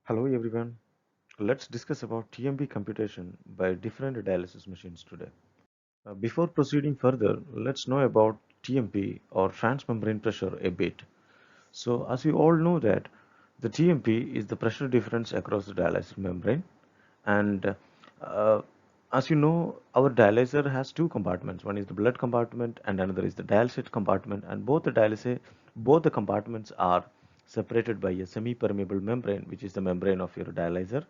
Hello everyone. Let's discuss about TMP computation by different dialysis machines today. Before proceeding further, let's know about TMP or transmembrane pressure a bit. So as you all know that the TMP is the pressure difference across the dialysis membrane, and uh, as you know our dialyzer has two compartments. One is the blood compartment and another is the dialysate compartment, and both the compartments are separated by a semi-permeable membrane, which is the membrane of your dialyzer,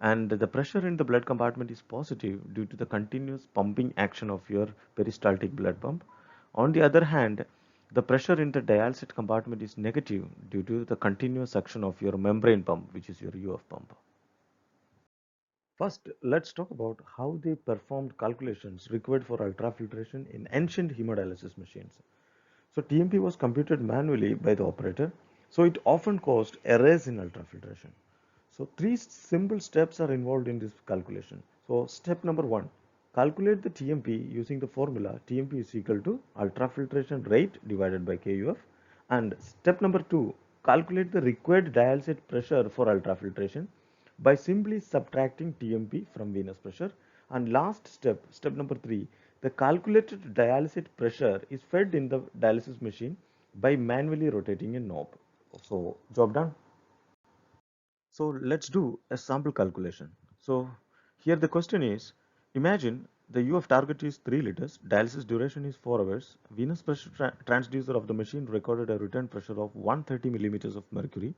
and the pressure in the blood compartment is positive due to the continuous pumping action of your peristaltic blood pump. On the other hand, the pressure in the dialysate compartment is negative due to the continuous action of your membrane pump, which is your UF pump. First, let's talk about how they performed calculations required for ultrafiltration in ancient hemodialysis machines. So TMP was computed manually by the operator, so it often caused errors in ultrafiltration. So three simple steps are involved in this calculation. So step number one, calculate the TMP using the formula TMP is equal to ultrafiltration rate divided by KUF. And step number two, calculate the required dialysate pressure for ultrafiltration by simply subtracting TMP from venous pressure. And last step, step number three, the calculated dialysate pressure is fed in the dialysis machine by manually rotating a knob. So job done. So let's do a sample calculation. So here the question is, imagine the UF target is 3 liters, dialysis duration is 4 hours, venous pressure transducer of the machine recorded a return pressure of 130 millimeters of mercury,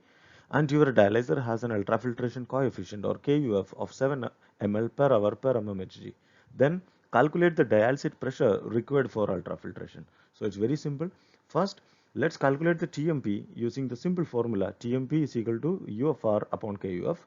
and your dialyzer has an ultrafiltration coefficient or KUF of 7 ml per hour per mmHg. Then calculate the dialysate pressure required for ultrafiltration. So it's very simple. First, let's calculate the TMP using the simple formula TMP is equal to UFR upon KUF.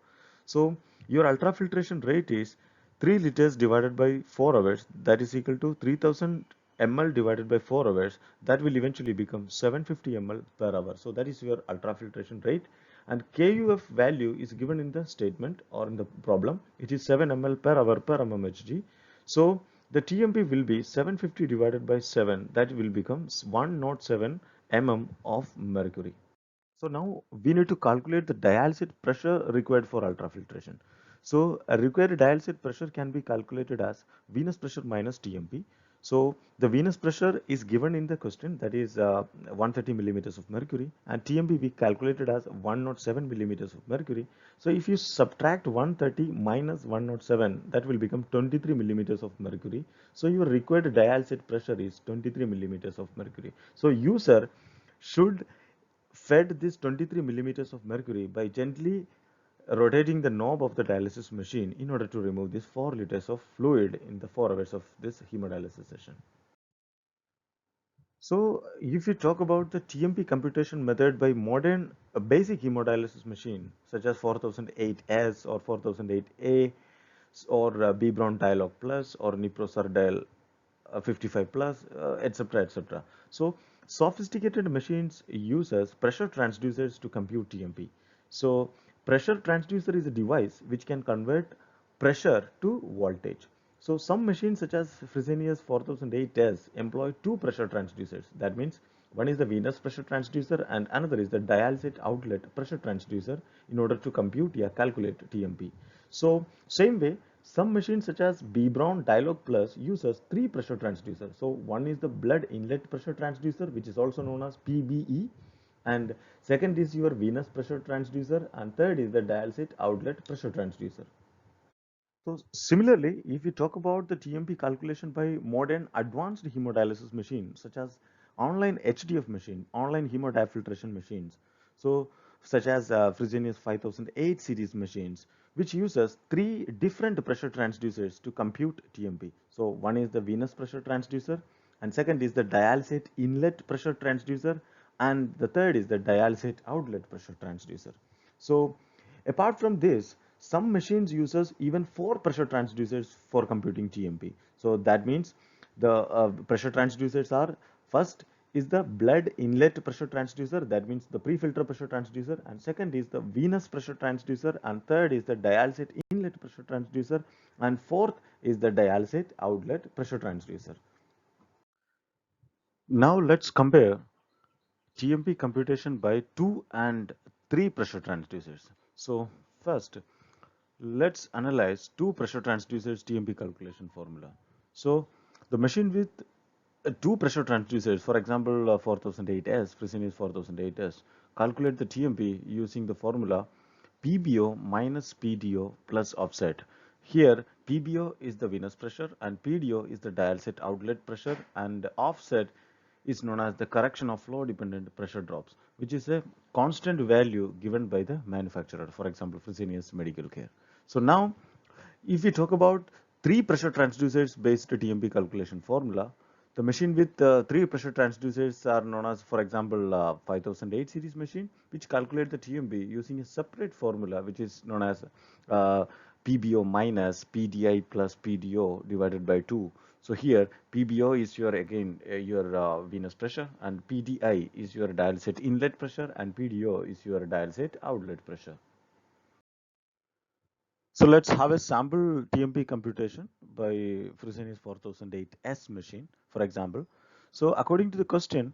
So your ultrafiltration rate is 3 liters divided by 4 hours, that is equal to 3000 ml divided by 4 hours, that will eventually become 750 ml per hour. So that is your ultrafiltration rate, and KUF value is given in the statement or in the problem. It is 7 ml per hour per mmHg. So the TMP will be 750 divided by 7, that will become 107 mm of mercury. So now we need to calculate the dialysate pressure required for ultrafiltration. So a required dialysate pressure can be calculated as venous pressure minus TMP. So the venous pressure is given in the question, that is 130 millimeters of mercury, and TMP we calculated as 107 millimeters of mercury. So if you subtract 130 minus 107, that will become 23 millimeters of mercury. So your required dialysate pressure is 23 millimeters of mercury. So user should fed this 23 millimeters of mercury by gently rotating the knob of the dialysis machine in order to remove this 4 liters of fluid in the 4 hours of this hemodialysis session. So if you talk about the TMP computation method by modern basic hemodialysis machine such as 4008S or 4008A or B Brown Dialog Plus or Niprosardil 55 plus, etc., etc. So sophisticated machines uses pressure transducers to compute TMP. So pressure transducer is a device which can convert pressure to voltage. So some machines such as Fresenius 4008S employ two pressure transducers. That means one is the venous pressure transducer and another is the dialysate outlet pressure transducer in order to compute or calculate TMP. So same way, some machines such as B Brown Dialog Plus uses three pressure transducers. So one is the blood inlet pressure transducer, which is also known as PBE, and second is your venous pressure transducer, and third is the dialysate outlet pressure transducer. So similarly, if we talk about the TMP calculation by modern advanced hemodialysis machines such as online HDF machine, online hemodiafiltration machines, so such as Fresenius 5008 series machines, which uses three different pressure transducers to compute TMP. So one is the venous pressure transducer, and second is the dialysate inlet pressure transducer, and the third is the dialysate outlet pressure transducer. So apart from this, some machines uses even four pressure transducers for computing TMP. So that means the pressure transducers are, first is the blood inlet pressure transducer, that means the pre-filter pressure transducer, and second is the venous pressure transducer, and third is the dialysate inlet pressure transducer, and fourth is the dialysate outlet pressure transducer. Now let's compare TMP computation by 2 and 3 pressure transducers. So first, let's analyze two pressure transducers TMP calculation formula. So the machine with two pressure transducers, for example, 4008S, Fresenius 4008S, calculate the TMP using the formula PBO minus PDO plus offset. Here, PBO is the venous pressure and PDO is the dialysate outlet pressure, and offset is known as the correction of flow dependent pressure drops, which is a constant value given by the manufacturer, for example, Fresenius Medical Care. So now, if we talk about three pressure transducers based TMP calculation formula, the machine with three pressure transducers are known as, for example, 5008 series machine, which calculate the TMP using a separate formula, which is known as uh, PBO minus PDI plus PDO divided by 2. So here PBO is your again your venous pressure, and PDI is your dialysate inlet pressure, and PDO is your dialysate outlet pressure. So let's have a sample TMP computation by Fresenius 4008S machine, for example. So according to the question,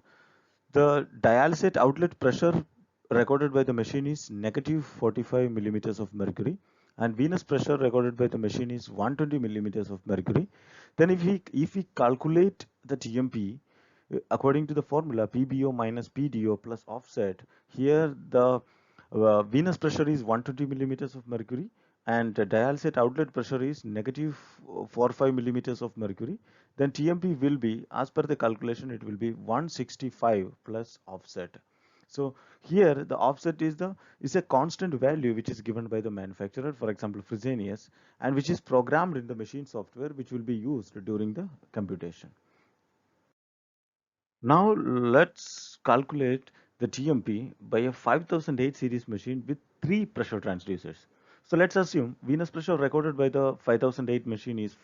the dialysate outlet pressure recorded by the machine is negative 45 millimeters of mercury, and venous pressure recorded by the machine is 120 millimeters of mercury. Then if we calculate the TMP according to the formula PBO minus PDO plus offset, here the venous pressure is 120 millimeters of mercury, and the dialysate outlet pressure is negative 45 millimeters of mercury. Then TMP will be, as per the calculation, it will be 165 plus offset. So here the offset is a constant value which is given by the manufacturer, for example Fresenius, and which is programmed in the machine software, which will be used during the computation. Now let's calculate the TMP by a 5008 series machine with three pressure transducers. So let's assume venous pressure recorded by the 5008 machine is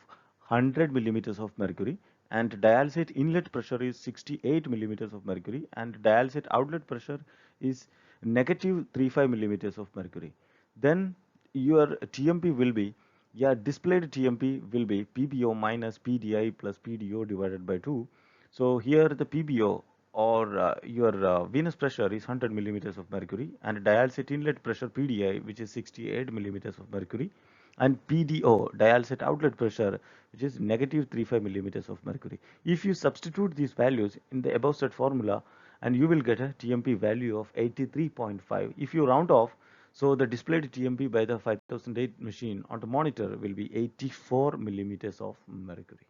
100 millimeters of mercury, and dialysate inlet pressure is 68 millimeters of mercury, and dialysate outlet pressure is negative 35 millimeters of mercury. Then your TMP will be, yeah, displayed TMP will be PBO minus PDI plus PDO divided by 2. So here the PBO, or your venous pressure, is 100 millimeters of mercury, and dialysate inlet pressure PDI, which is 68 millimeters of mercury, and PDO, dialysate outlet pressure, which is negative 35 millimeters of mercury. If you substitute these values in the above set formula, and you will get a TMP value of 83.5. If you round off, so the displayed TMP by the 5008 machine on the monitor will be 84 millimeters of mercury.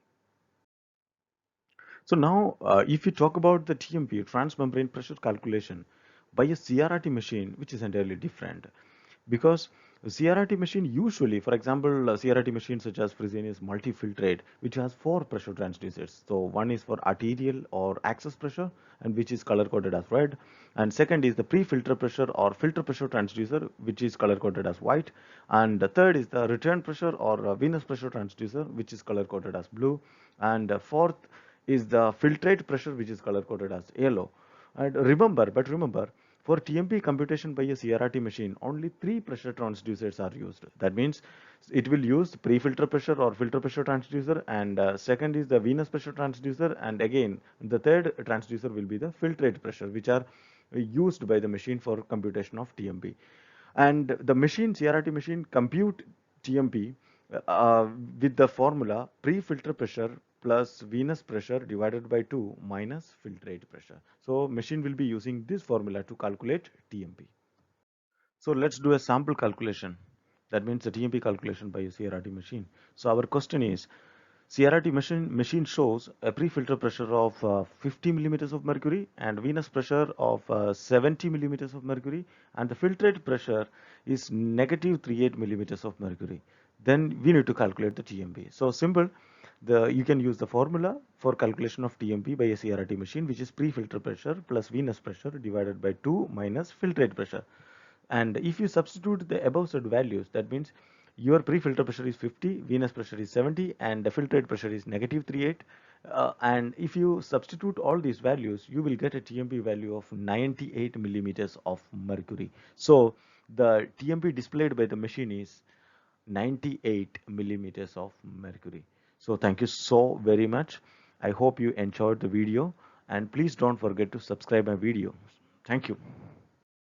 So now, if we talk about the TMP, transmembrane pressure calculation, by a CRRT machine, which is entirely different, because a CRRT machine usually, for example, CRRT machines such as Fresenius multifiltrate, which has four pressure transducers. So one is for arterial or access pressure, and which is color coded as red, and second is the pre-filter pressure or filter pressure transducer, which is color coded as white, and the third is the return pressure or venous pressure transducer, which is color coded as blue, and fourth is the filtrate pressure, which is color coded as yellow. And remember, for TMP computation by a CRRT machine, only three pressure transducers are used. That means it will use pre-filter pressure or filter pressure transducer, and second is the venous pressure transducer, and again the third transducer will be the filtrate pressure, which are used by the machine for computation of TMP. And the machine, CRRT machine, compute TMP with the formula pre-filter pressure plus venous pressure divided by 2 minus filtrate pressure. So machine will be using this formula to calculate TMP. So let's do a sample calculation. That means the TMP calculation by a CRRT machine. So our question is, CRRT machine shows a pre-filter pressure of 50 millimeters of mercury and venous pressure of 70 millimeters of mercury, and the filtrate pressure is negative 38 millimeters of mercury. Then we need to calculate the TMP. So simple, you can use the formula for calculation of TMP by a CRRT machine, which is pre-filter pressure plus venous pressure divided by 2 minus filtrate pressure. And if you substitute the above said values, that means your pre-filter pressure is 50, venous pressure is 70, and the filtrate pressure is negative 38. And if you substitute all these values, you will get a TMP value of 98 millimeters of mercury. So the TMP displayed by the machine is 98 millimeters of mercury. So thank you so very much. I hope you enjoyed the video, and please don't forget to subscribe my video. Thank you.